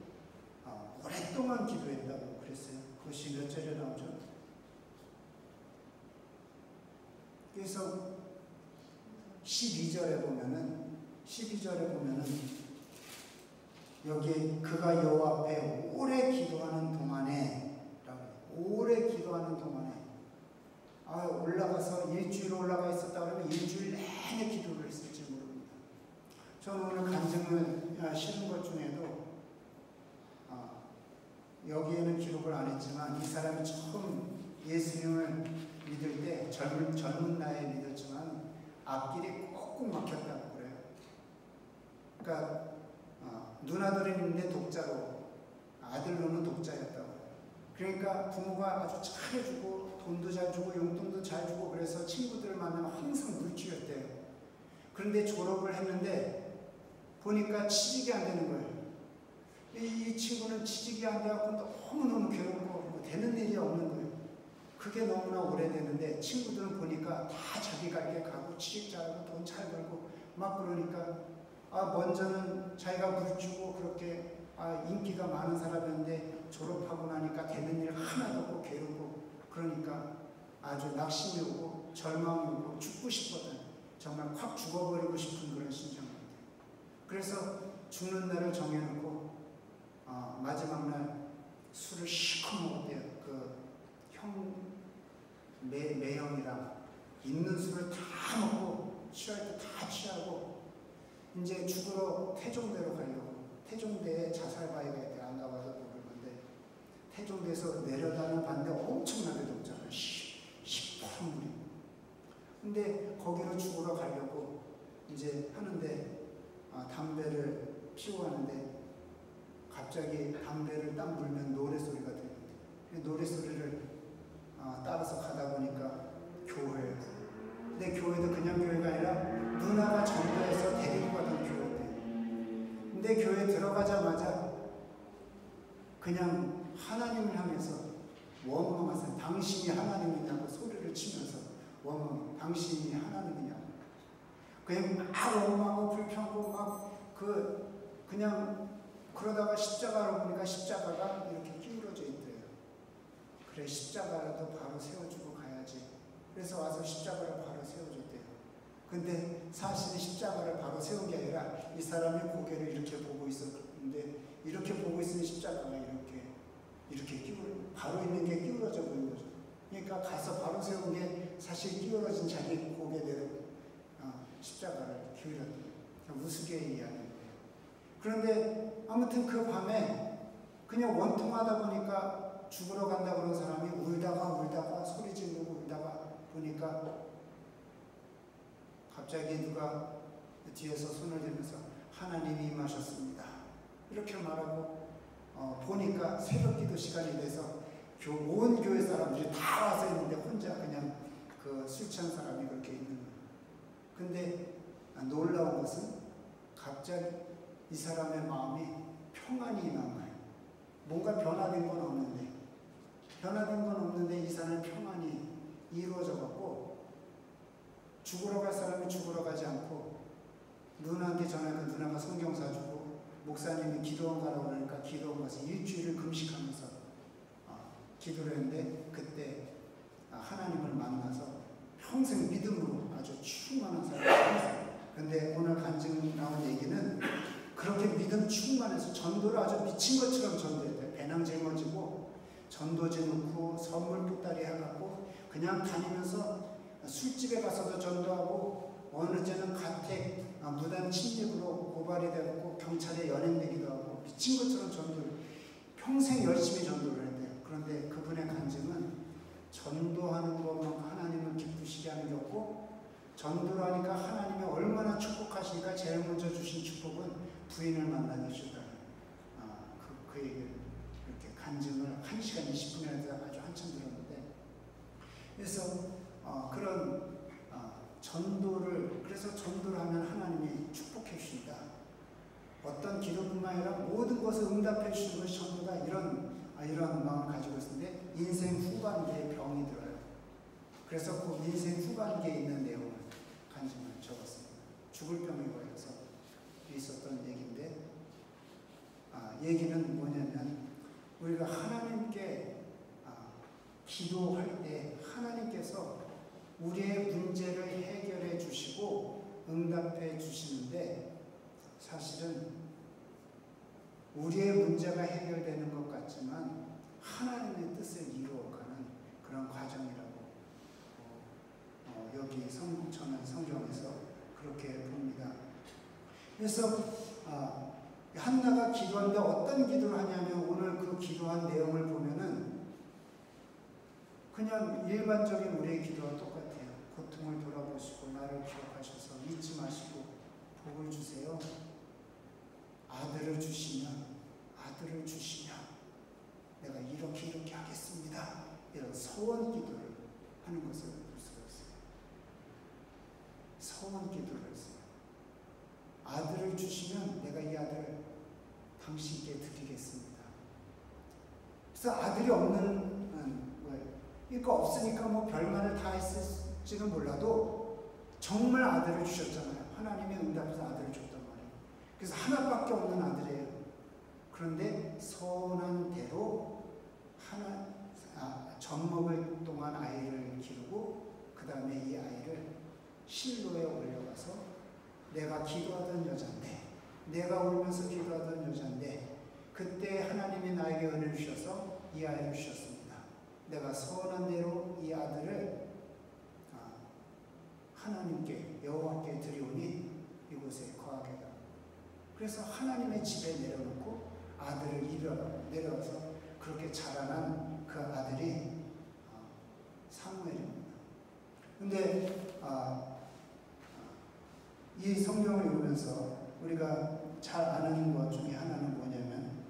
오랫동안 기도했다고 그랬어요. 그것이 몇 절에 나오죠? 그래서 12절에 보면은 여기 그가 여호와 앞에 오래 기도하는 동안에 올라가서 일주일 올라가 있었다 그러면 일주일 내내 기도를 했을지 모릅니다. 저는 오늘 간증을 실은 것 중에도 여기에는 기록을 안 했지만 이 사람이 처음 예수님을 믿을 때 젊은 나이에 믿었지만 앞길이 꼭꼭 막혔다고 그래요. 그러니까 누나들이 있는데 독자로 아들로는 독자였다고. 그러니까 부모가 아주 잘해주고 돈도 잘 주고 용돈도 잘 주고 그래서 친구들을 만나면 항상 물주였대요. 그런데 졸업을 했는데 보니까 취직이 안 되는 거예요. 이 친구는 취직이 안 돼갖고 너무너무 괴롭고 되는 일이 없는 거예요. 그게 너무나 오래되는데 친구들은 보니까 다 자기 갈 길 가고 취직 잘하고 돈 잘 벌고 막 그러니까 먼저는 자기가 물주고 그렇게 인기가 많은 사람이었는데 졸업하고 나니까 되는 일 하나도 없고 괴롭고 그러니까 아주 낙심이 오고 절망이 오고 죽고 싶거든. 정말 확 죽어버리고 싶은 그런 심정입니다. 그래서 죽는 날을 정해놓고 마지막 날 술을 실컷 먹었대요. 매형이랑 있는 술을 다 먹고 취할 때 다 취하고 이제 죽으러 태종대로 가려고. 태종대에 자살바위가 있대. 안 가봐서 모를 건데 태종대에서 내려다는 반대 엄청나게 높잖아요. 시퍼런 물이. 근데 거기로 죽으러 가려고 이제 하는데 담배를 피우고 하는데 갑자기 담배를 딱 물면 노래소리가 들리는데 노래소리를 따라서 가다 보니까 교회예요. 근데 교회도 그냥 교회가 아니라 누나가 전도해서 데리고 가던 교회인데 근데 교회 들어가자마자 그냥 하나님을 향해서 원망하세요. 당신이 하나님이냐고 소리를 치면서 당신이 하나님이냐고 그냥 막 원망하고 불평하고 막 그냥 그러다가 십자가를 보니까 십자가가 이렇게 기울어져 있대요. 그래 십자가라도 바로 세워주고 가야지. 그래서 와서 십자가를 바로 세워줬대요. 근데 사실은 십자가를 바로 세운 게 아니라 이 사람이 고개를 이렇게 보고 있었는데 이렇게 보고 있는 십자가가 이렇게 바로 있는 게 기울어져 보이는 거죠. 그러니까 가서 바로 세운 게 사실 기울어진 자기 고개대로 십자가를 기울였대요. 우스개의 이야기예요. 그런데 아무튼 그 밤에 그냥 원통하다 보니까 죽으러 간다 그런 사람이 울다가 소리 지르고 울다가 보니까 갑자기 누가 뒤에서 손을 들면서 하나님이 임하셨습니다. 이렇게 말하고 보니까 새벽 기도 시간이 돼서 온 교회 사람들이 다 와서 있는데 혼자 그냥 술 취한 사람이 그렇게 있는 거예요. 근데 놀라운 것은 갑자기 이 사람의 마음이 평안이 임한 거예요. 뭔가 변화된 건 없는데 이 사람의 평안이 이루어져 갖고 죽으러 갈 사람이 죽으러 가지 않고 누나한테 전화해서 누나가 성경 사주고 목사님이 기도원 가라고 그러니까 기도원 가서 일주일을 금식하면서 기도를 했는데 그때 하나님을 만나서 평생 믿음으로 아주 충만한 사람이었어요. 근데 오늘 간증 나온 얘기는 그렇게 믿음 충만해서 전도를 아주 미친 것처럼 전도했대요. 배낭 짊어지고 전도지 놓고 선물 보따리 해갖고 그냥 다니면서 술집에 가서도 전도하고 어느 때는 가택 무단 침입으로 고발이 되고 경찰에 연행되기도 하고 미친 것처럼 전도를 평생 열심히 전도를 했대요. 그런데 그분의 간증은 전도하는 것만 하나님을 기쁘시게 하는 게 없고 전도를 하니까 하나님이 얼마나 축복하시니까 제일 먼저 주신 축복은 부인을 만나게 해주다. 그 얘기를 이렇게 간증을 1시간 20분이나 아주 한참 들었는데 그래서 그런 전도를 그래서 전도를 하면 하나님이 축복해 주신다. 어떤 기도뿐만 아니라 모든 것을 응답해 주시는 것이 전부 다 이런 마음을 가지고 있는데 인생 후반기에 병이 들어요. 그래서 그 인생 후반기에 있는 내용을 간증을 적었습니다. 죽을 병에 걸려서 있었던 얘기인데 얘기는 뭐냐면 우리가 하나님께 기도할 때 하나님께서 우리의 문제를 해결해 주시고 응답해 주시는데 사실은 우리의 문제가 해결되는 것 같지만 하나님의 뜻을 이루어가는 그런 과정이라고 여기 저는 성경에서 그렇게 봅니다. 그래서 한나가 기도하는데 어떤 기도를 하냐면 오늘 그 기도한 내용을 보면은 그냥 일반적인 우리의 기도와 똑같아요. 고통을 돌아보시고 나를 기억하셔서 잊지 마시고 복을 주세요. 아들을 주시면 내가 이렇게 하겠습니다. 이런 서원 기도를 하는 것을 볼 수가 있어요. 서원 기도를 했어요. 아들을 주시면 내가 이 아들을 당신께 드리겠습니다. 그래서 아들이 없는 거예요. 그러니까 없으니까 뭐 별말을 다 했을지는 몰라도 정말 아들을 주셨잖아요. 하나님의 응답에서 아들을 줬단 말이에요. 그래서 하나밖에 없는 아들이에요. 그런데 선한 대로 젖먹을 동안 아이를 기르고 그 다음에 이 아이를 실로에 올려가서 내가 기도하던 여잔데 내가 울면서 기도하던 여잔데 그때 하나님이 나에게 은혜를 주셔서 이 아이를 주셨습니다. 내가 선한 대로 이 아들을 하나님께 여호와께 드리오니 이곳에 거하게 하라. 그래서 하나님의 집에 내려놓고 아들을 내려와서 그렇게 자라난 그 아들이 사무엘입니다. 근데 이 성경을 읽으면서 우리가 잘 아는 것 중에 하나는 뭐냐면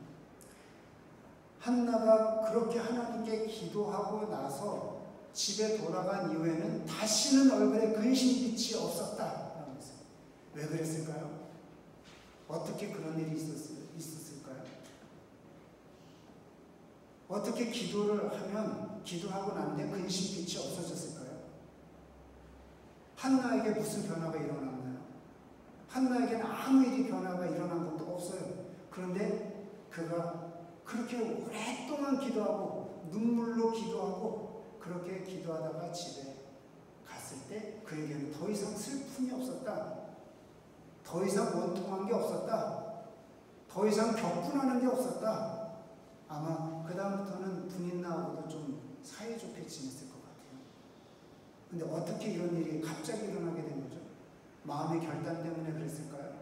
한나가 그렇게 하나님께 기도하고 나서 집에 돌아간 이후에는 다시는 얼굴에 근심빛이 없었다라고 했어요. 왜 그랬을까요? 어떻게 그런 일이 있었을까요? 어떻게 기도하고 난 뒤에 근심빛이 없어졌을까요? 한나에게 무슨 변화가 일어났나요? 한나에게는 아무 일이 변화가 일어난 것도 없어요. 그런데 그가 그렇게 오랫동안 기도하고 눈물로 기도하고 그렇게 기도하다가 집에 갔을 때 그에게는 더 이상 슬픔이 없었다. 더 이상 원통한 게 없었다. 더 이상 격분하는 게 없었다. 아마 그 다음부터는 부인나하고도 좀 사이좋게 지냈을 것 같아요. 근데 어떻게 이런 일이 갑자기 일어나게 된 거죠? 마음의 결단 때문에 그랬을까요?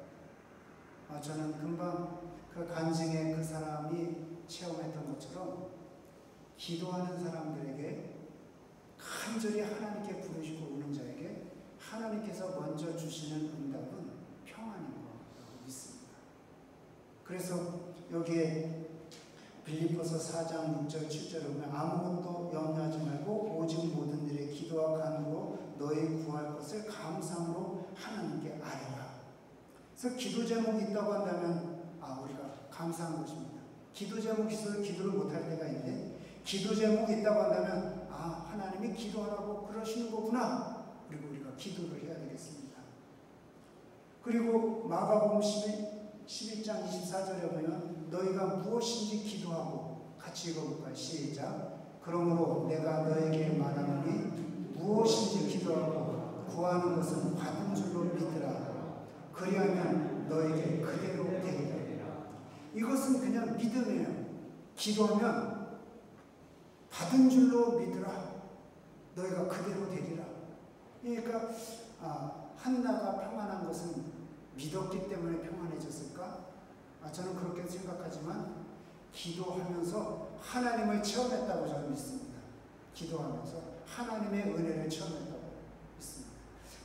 저는 금방 그 간증에 그 사람이 체험했던 것처럼 기도하는 사람들에게 간절히 하나님께 부르시고 오는 자에게 하나님께서 먼저 주시는 응답은 평안인 거라고 믿습니다. 그래서 여기에 빌립보서 4장 6절 7절을 보면 아무것도 염려하지 말고 오직 모든 일에 기도와 간구로 너희 구할 것을 감사함으로 하나님께 아뢰라. 그래서 기도 제목이 있다고 한다면 우리가 감사한 것입니다. 기도 제목이 있어서 기도를 못할 때가 있는데 기도 제목이 있다고 한다면 하나님이 기도하라고 그러시는 거구나. 그리고 우리가 기도를 해야 되겠습니다. 그리고 마가복음 11장 24절에 보면 너희가 무엇인지 기도하고 같이 읽어볼까요? 시작. 그러므로 내가 너에게 말하노니 무엇인지 기도하고 구하는 것은 받은 줄로 믿으라. 그리하면 너에게 그대로 되리라. 이것은 그냥 믿음이에요. 기도하면 받은 줄로 믿으라. 너희가 그대로 되리라. 그러니까 한나가 평안한 것은 믿었기 때문에 평안해졌을까? 저는 그렇게 생각하지만 기도하면서 하나님을 체험했다고 저는 믿습니다. 기도하면서 하나님의 은혜를 체험했다고 믿습니다.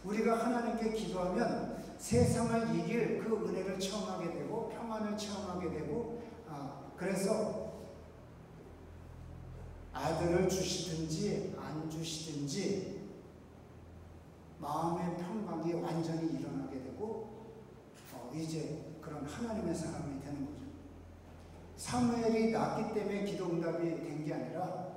우리가 하나님께 기도하면 세상을 이길 그 은혜를 체험하게 되고 평안을 체험하게 되고 그래서 아들을 주시든지 안 주시든지 마음의 평강이 완전히 일어나게 되고 이제 그런 하나님의 사람이 되는 거죠. 사무엘이 낳기 때문에 기도응답이 된 게 아니라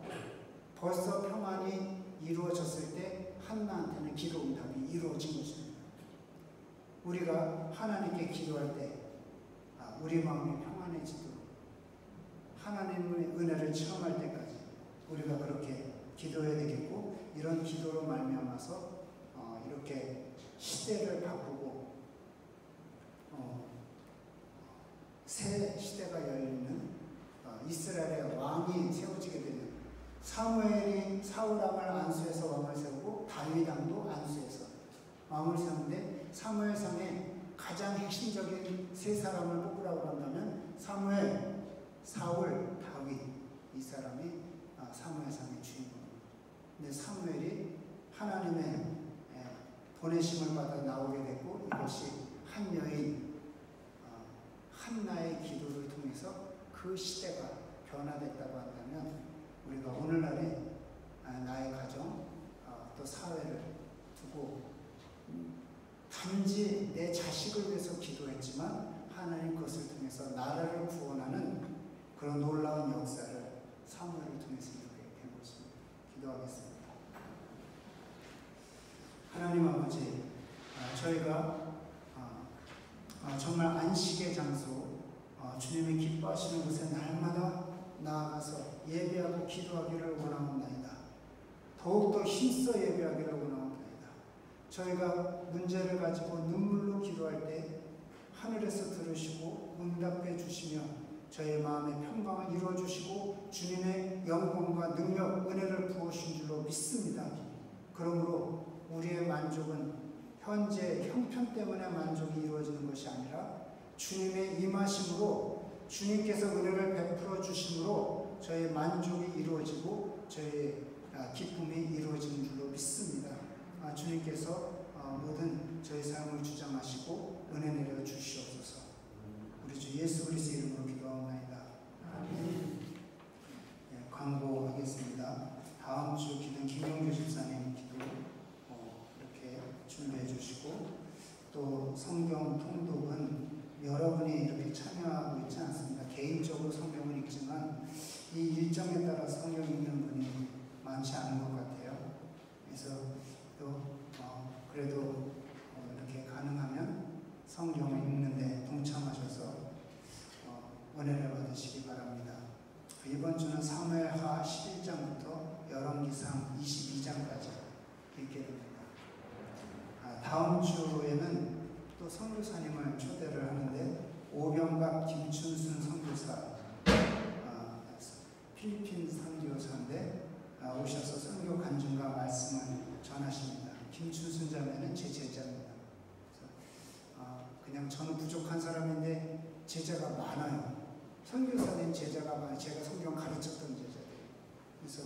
벌써 평안이 이루어졌을 때 한나한테는 기도응답이 이루어진 것입니다. 우리가 하나님께 기도할 때 우리 마음이 평안해지도록 하나님의 은혜를 체험할 때까지 우리가 그렇게 기도해야 되겠고, 이런 기도로 말미암아서 이렇게 시대를 바꾸고 새 시대가 열리는 이스라엘의 왕이 세워지게 되는, 사무엘이 사울왕을 안수해서 왕을 세우고 다윗왕도 안수해서 왕을 세우는데, 사무엘상에 가장 핵심적인 세 사람을 뽑으라고 한다면 사무엘, 사울, 다윗, 이 사람이 사무엘상의 주인공입니다. 근데 사무엘이 하나님의 보내심을 받아 나오게 됐고, 이것이 한 여인 한나의 기도를 통해서 그 시대가 변화됐다고 한다면, 우리가 오늘날에 나의 가정 또 사회를 두고 단지 내 자식을 위해서 기도했지만 하나님 그것을 통해서 나라를 구원하는 그런 놀라운 역사를 사무엘을 통해서 이루게 된 것입니다. 기도하겠습니다. 하나님 아버지, 저희가 정말 안식의 장소, 주님이 기뻐하시는 곳에 날마다 나아가서 예배하고 기도하기를 원하옵나이다. 더욱더 힘써 예배하기를 원하옵나이다. 저희가 문제를 가지고 눈물로 기도할 때 하늘에서 들으시고 응답해 주시며 저희의 마음의 평강을 이루어 주시고 주님의 영광과 능력, 은혜를 부으신 줄로 믿습니다. 그러므로 우리의 만족은 현재 형편 때문에 만족이 이루어지는 것이 아니라 주님의 임하심으로, 주님께서 은혜를 베풀어 주심으로 저희의 만족이 이루어지고 저희의 기쁨이 이루어지는 줄로 믿습니다. 주님께서 모든 저희 삶을 주장하시고 은혜 내려 주시옵소서. 우리 주 예수 그리스도 이름으로 기도하옵나이다. 아멘. 광고하겠습니다. 다음 주 기도는 김영규 집사님 기도 이렇게 준비해 주시고, 또 성경 통독은 여러분이 이렇게 참여하고 있지 않습니다. 개인적으로 성경을 읽지만 이 일정에 따라 성경 읽는 분이 많지 않은 것 같아요. 그래서 또 그래도 이렇게 가능하면 성경을 읽는데 동참하셔서 은혜를 받으시기 바랍니다. 이번 주는 사무엘하 11장부터 열왕기상 22장까지 읽게 됩니다. 다음 주에는 또 선교사님을 초대를 하는데, 오병갑 김춘순 선교사, 필리핀 선교사인데 오셔서 선교 간증과 말씀을 전하십니다. 김춘순 자매는 제 제자입니다. 그냥 저는 부족한 사람인데 제자가 많아요. 선교사님 제자가 많아요. 제가 성경 가르쳤던 제자들. 그래서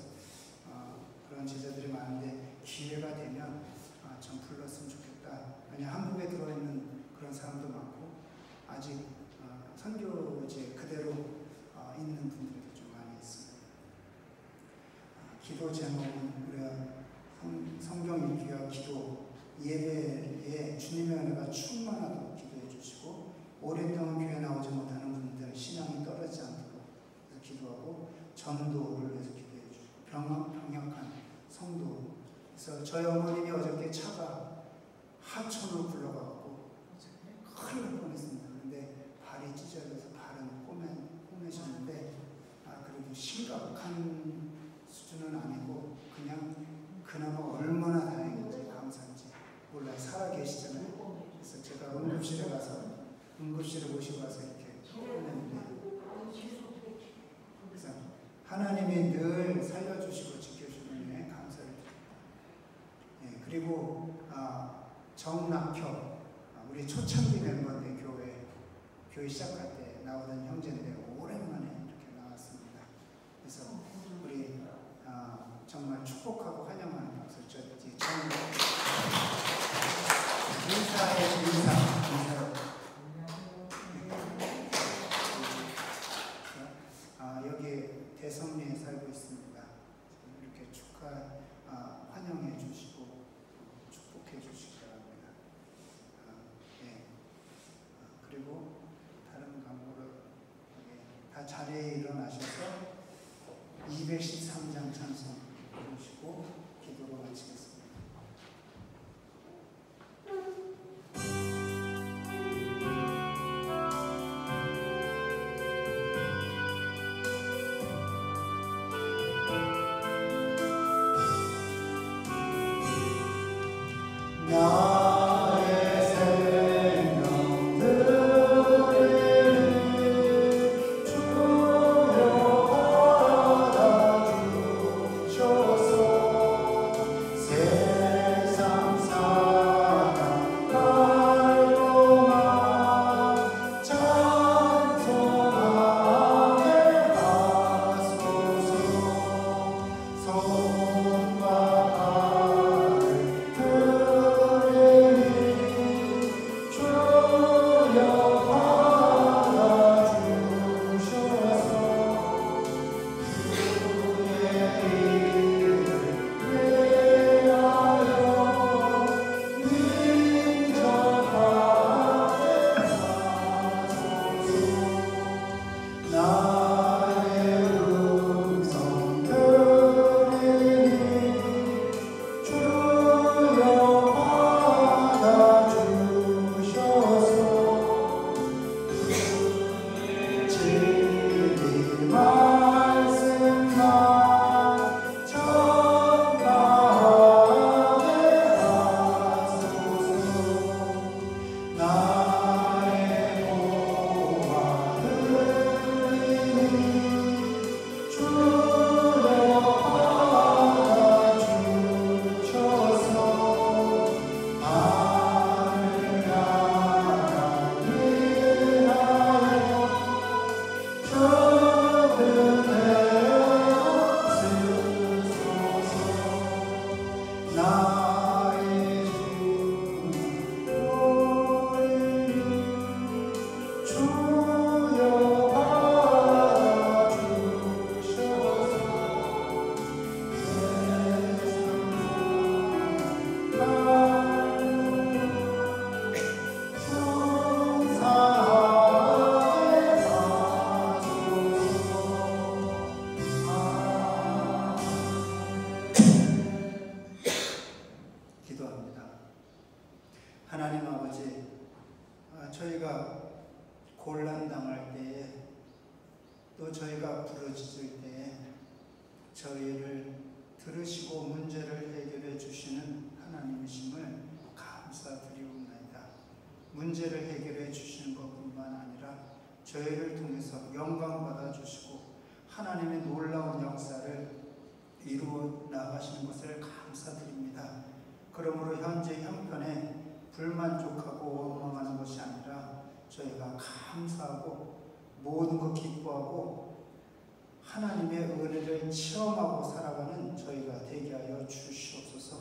그런 제자들이 많은데 기회가 되면 좀 불렀으면 좋겠다. 왜냐하면 한국에 들어있는 그런 사람도 많고 아직 선교제 그대로 있는 분들도 좀 많이 있습니다. 기도 제목은 우리가 성경 읽기와 기도, 예배에 주님의 은혜가 충만하도록 기도해 주시고, 오랫동안 교회 나오지 못하는 분들 신앙이 떨어지지 않도록 기도하고, 전도를 위해서 기도해 주시고, 병약한 성도. 그래서 저희 어머님이 어저께 차가 하천으로 굴러가고 큰일 날 뻔했습니다. 근데 발이 찢어져서 발은 꼬매셨는데 그래도 심각한 수준은 아니고 그냥 그나마 얼마나 다행인지 감사한지 몰라요. 살아 계시잖아요. 그래서 제가 응급실에 가서 응급실에 모시고 와서 이렇게 했는데, 그래서 하나님이 늘 살려주시고 지켜주는 데 감사를 드립니다. 그리고 정낙혁, 우리 초창기 멤버인데 교회 시작할 때 나오던 형제인데 오랜만에 이렇게 나왔습니다. 그래서 우리 정말 축복하고 환영하는 박수. 인사요. 여기 대성리에 살고 있습니다. 이렇게 환영해 주시고 축복해 주시기 바랍니다. 자리에 일어나셔서 213장 찬송 부르시고 기도로 마치겠습니다. 하나님 아버지, 저희가 곤란당할 때에 또 저희가 부르짖을 때에 저희를 들으시고 문제를 해결해 주시는 하나님이심을 감사드리옵나이다. 문제를 해결해 주시는 것뿐만 아니라 저희를 통해서 영광 받아 주시고 하나님의 놀라운 역사를 이루어 나가시는 것을 감사드립니다. 그러므로 현재 형편에 불만족하고 원망하는 것이 아니라 저희가 감사하고 모든 것 기뻐하고 하나님의 은혜를 체험하고 살아가는 저희가 되게 하여 주시옵소서.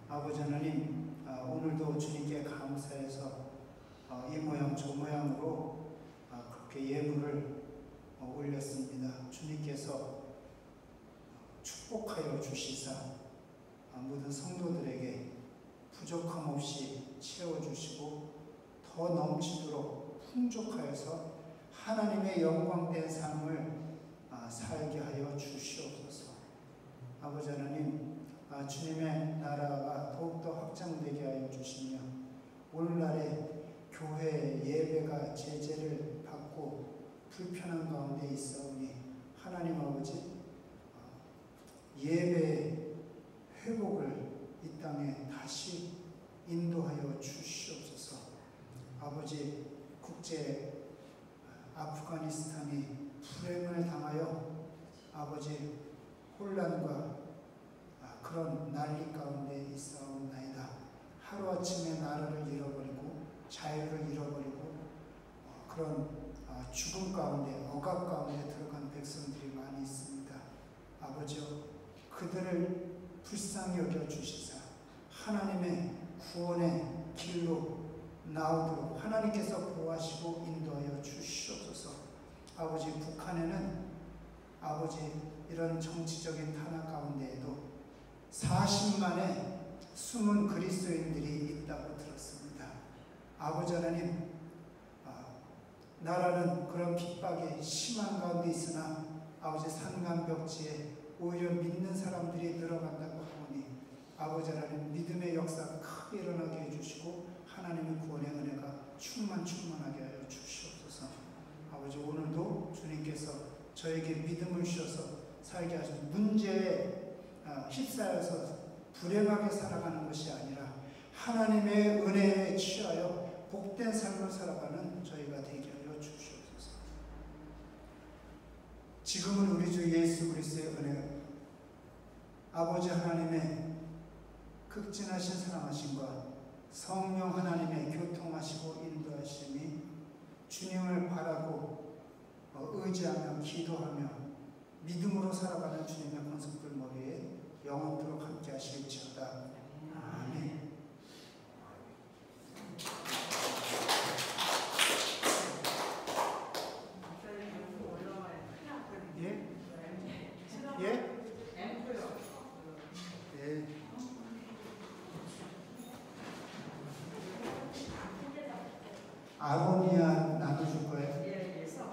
아버지 하나님, 오늘도 주님께 감사해서 이 모양 저 모양으로 그렇게 예물을 올렸습니다. 주님께서 축복하여 주시사 모든 성도들에게 부족함 없이 채워주시고 더 넘치도록 풍족하여서 하나님의 영광된 삶을 살게 하여 주시옵소서. 아버지 하나님, 주님의 나라가 더욱더 확장되게 하여 주시며 오늘날에 교회 예배가 제재를 받고 불편한 가운데 있사오니 하나님 아버지, 예배의 회복을 이 땅에 다시 인도하여 주시옵소서. 아버지, 국제 아프가니스탄이 불행을 당하여 아버지 혼란과 그런 난리 가운데 있사옵나이다. 하루아침에 나라를 잃어버리고 자유를 잃어버리고 그런 죽음 가운데 억압 가운데 들어간 백성들이 많이 있습니다. 아버지여, 그들을 불쌍히 여겨주시사 하나님의 구원의 길로 나오도록 하나님께서 보호하시고 인도하여 주시옵소서. 아버지, 북한에는 아버지 이런 정치적인 탄압 가운데에도 40만의 숨은 그리스도인들이 있다고 들었습니다. 아버지 하나님, 나라는 그런 핍박이 심한 가운데 있으나 아버지 산간벽지에 오히려 믿는 사람들이 늘어간다고 하오니 아버지 하나님 믿음의 역사가 크게 일어나게 해주시고 하나님의 구원의 은혜가 충만하게 하여 주시옵소서. 아버지 오늘도 주님께서 저에게 믿음을 주셔서 살게 하신 문제에 휩싸여서 불행하게 살아가는 것이 아니라 하나님의 은혜에 취하여 복된 삶을 살아가는 저희가 되게 하여 주시옵소서. 지금은 우리 주 예수 그리스도의 은혜, 아버지 하나님의 극진하신 사랑하심과 성령 하나님의 교통하시고 인도하심이 주님을 바라고 의지하며 기도하며 믿음으로 살아가는 주님의 권속들 머리에 영원토록 함께 하실지어다. 아멘. 예? 예? 예. 아로니아 나눠줄 거예요.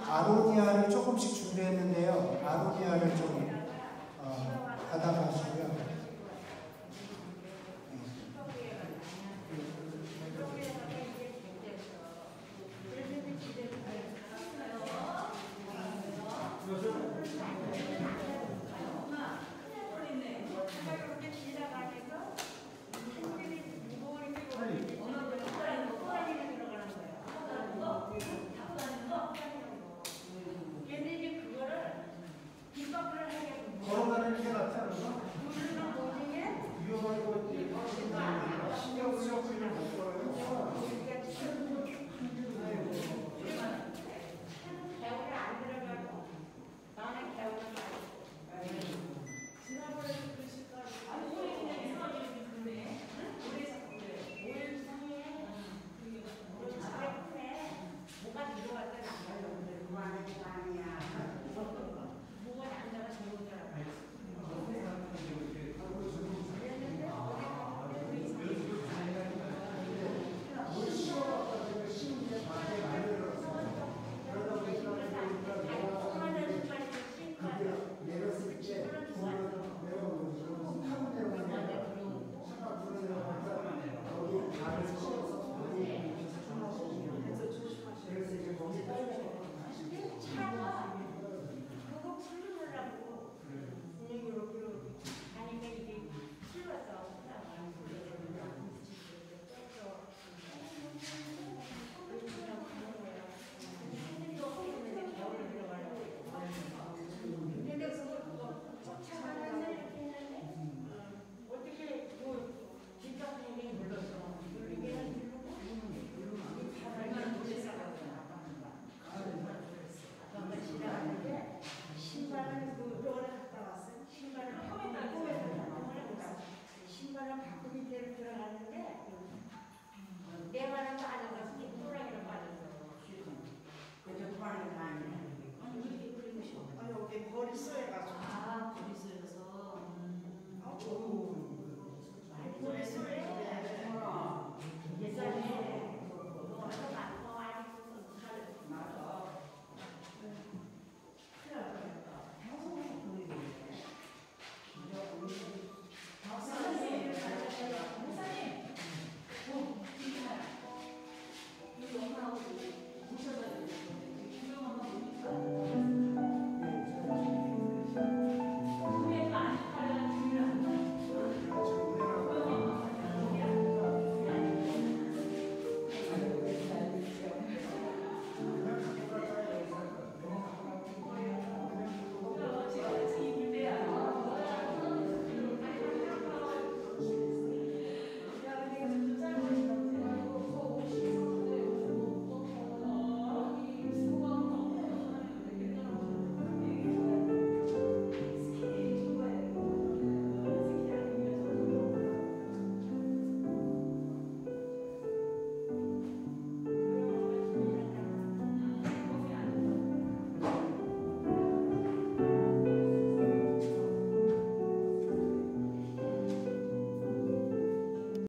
아로니아를 조금씩 준비했는데요. 아로니아를 좀 받아가시고